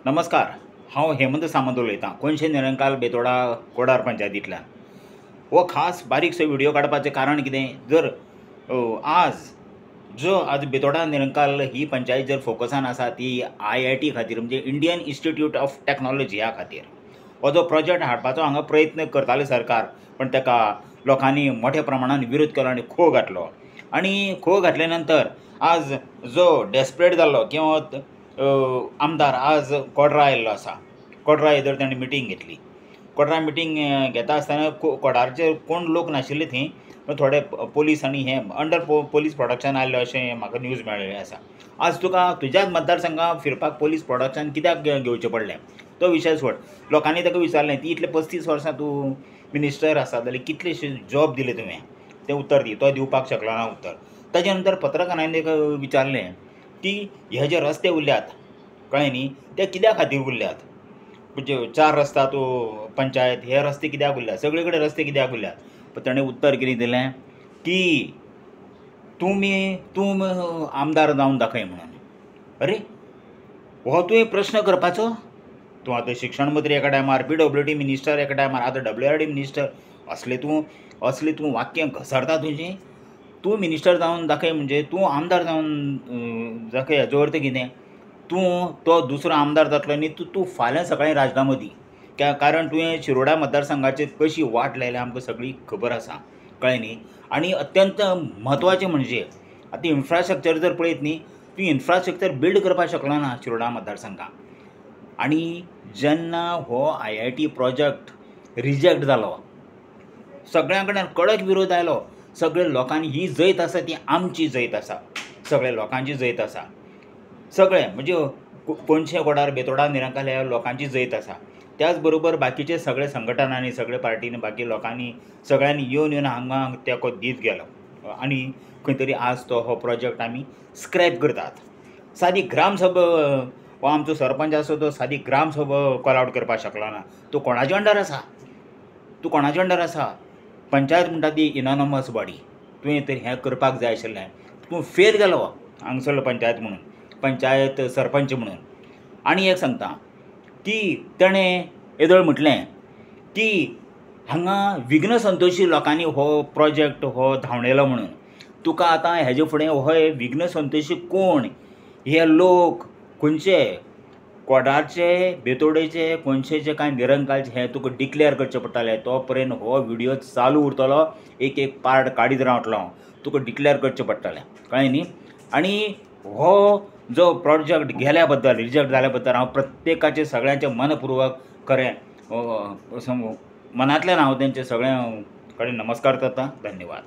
नमस्कार. हांव हेमंत सामंत उलयतां, कोणशे निरंकाल बेतोडा कोडार पंचायतींतल्यान. हो खास बारीकसो व्हिडिओ काडपाचें कारण कितें? जर आज आज बेतोडा निरंकाल ही पंचायत जर फोकसान आसा ती IIT खातीर म्हणजे इंडियन इन्स्टिट्यूट ऑफ टॅक्नॉलॉजी ह्या खातीर. हो जो प्रोजेक्ट हाडपाचो हांगा प्रयत्न करताले सरकार, पण ताका लोकांनी मोठ्या प्रमाणान विरोध केलो आनी खो घातलो. आनी खो घातले नंतर आज जो डेस्परेट जाल्लो किंवा आमदार आज कोडरा आयिल्लो आसा. कोडरा येदर ताणें मिटींग घेतली. कोडरा मिटींग घेता आसतना कोडारचे कोण लोक नाशिल्ले थंय, पण थोडे पोलीस आनी हे अंडर पोलीस प्रोडक्शन आयल्ले अशें म्हाका न्यूज मेळ्ळेली आसा. आज तुका तुज्याच मतदारसंघाक फिरपाक पोलीस प्रोडक्शन कित्याक घेवचें पडलें तो विशय सोड. लोकांनी ताका विचारलें, ती इतले 35 वर्सां तूं मिनिस्टर आसा जाल्यार कितलेशे जॉब दिले तुवें, तें उत्तर दी. तो दिवपाक शकलो ना उत्तर. ताजे नंतर पत्रकारांनी ताका विचारलें की हे जे रस्ते उरल्यात कळ्ळें न्ही, ते कित्या खातीर उरल्यात? म्हणजे 4 रस्ता तूं पंचायत हे रस्ते कित्याक उरल्यात, सगळे कडेन रस्ते कित्याक उरल्यात? पण ताणें उत्तर कितें दिलें की तूं आमदार जावन दाखय म्हणून. अरे हो तुवें प्रश्न करपाचो? तूं आतां शिक्षण मंत्री एका टायमार, PWD मिनिस्टर एका टायमार, आतां WRD मिनिस्टर. असले तूं वाक्य घसरता तुजें? तूं मिनिस्टर जावन दाखय म्हणजे तूं आमदार जावन दाखय हाचो अर्थ कितें? तूं तो दुसरो आमदार जातलो न्ही, तूं फाल्यां सकाळीं राजिनामो दी. कारण तुवें शिरोडा मतदारसंघाचेर कशी वाट लायल्या आमकां सगळी खबर आसा, कळ्ळें न्ही. आनी अत्यंत म्हत्वाचें म्हणजे आतां इन्फ्रास्ट्रक्चर जर पळयत न्ही, तूं इन्फ्रास्ट्रक्चर बिल्ड करपाक शकलो ना शिरोडा मतदारसंघाक. आनी जेन्ना हो IIT प्रोजेक्ट रिजेक्ट जालो, सगळ्यां कडल्यान कडक विरोध आयलो. सगळे लोकांनी ही जैत आसा ती आमची जैत आसा, सगळ्या लोकांची जैत आसा. सगळे म्हणजे कोणशे कोडार बेतोडा निरंकाल ह्या लोकांची जैत आसा. त्याच बरोबर बाकीचे सगळे संघटनांनी, सगळे पार्टीनी, बाकी लोकांनी सगळ्यांनी येवन हांगा तेंको दीत गेलो. आनी खंय तरी आज तो हो प्रोजेक्ट आमी स्क्रॅप करतात. सादी ग्रामसभा हो आमचो सरपंच आसा तो सादी ग्रामसभा कॉल आवट करपाक शकलो ना. तूं कोणाचे अंडर आसा? तूं कोणाचे अंडर आसा? पंचायत म्हणटा ती इनॉनमस बॉडी. तुवें तर हें करपाक जाय आशिल्लें. तूं फेल गेलो हांगसरलो पंचायत म्हणून, पंचायत सरपंच म्हणून. आनी एक सांगता की ताणें येदोळ म्हटलें की हांगा विघ्न संतोशी लोकांनी हो प्रोजेक्ट हो धांवडायलो म्हणून. तुका आतां हेजे फुडें हो विघ्न संतोशी कोण? हे लोक खंयचे? कोडारचे, बेतोडेचे, कोणशेचे काय निरंकालचे हें तुका डिक्लेअर करचें पडटलें. तो पर्यंत हो व्हिडिओ चालू उरतलो, एक पार्ट काडीत रावतलो हांव. तुका डिक्लेअर करचें पडटलें, कळ्ळें न्ही. आनी हो जो प्रोजेक्ट गेल्या बद्दल, रिजेक्ट जाल्या बद्दल हांव प्रत्येकाचे सगळ्यांचे मनपूर्वक खरें मनांतल्यान हांव तेंचे सगळ्यां कडेन नमस्कार करतां. धन्यवाद.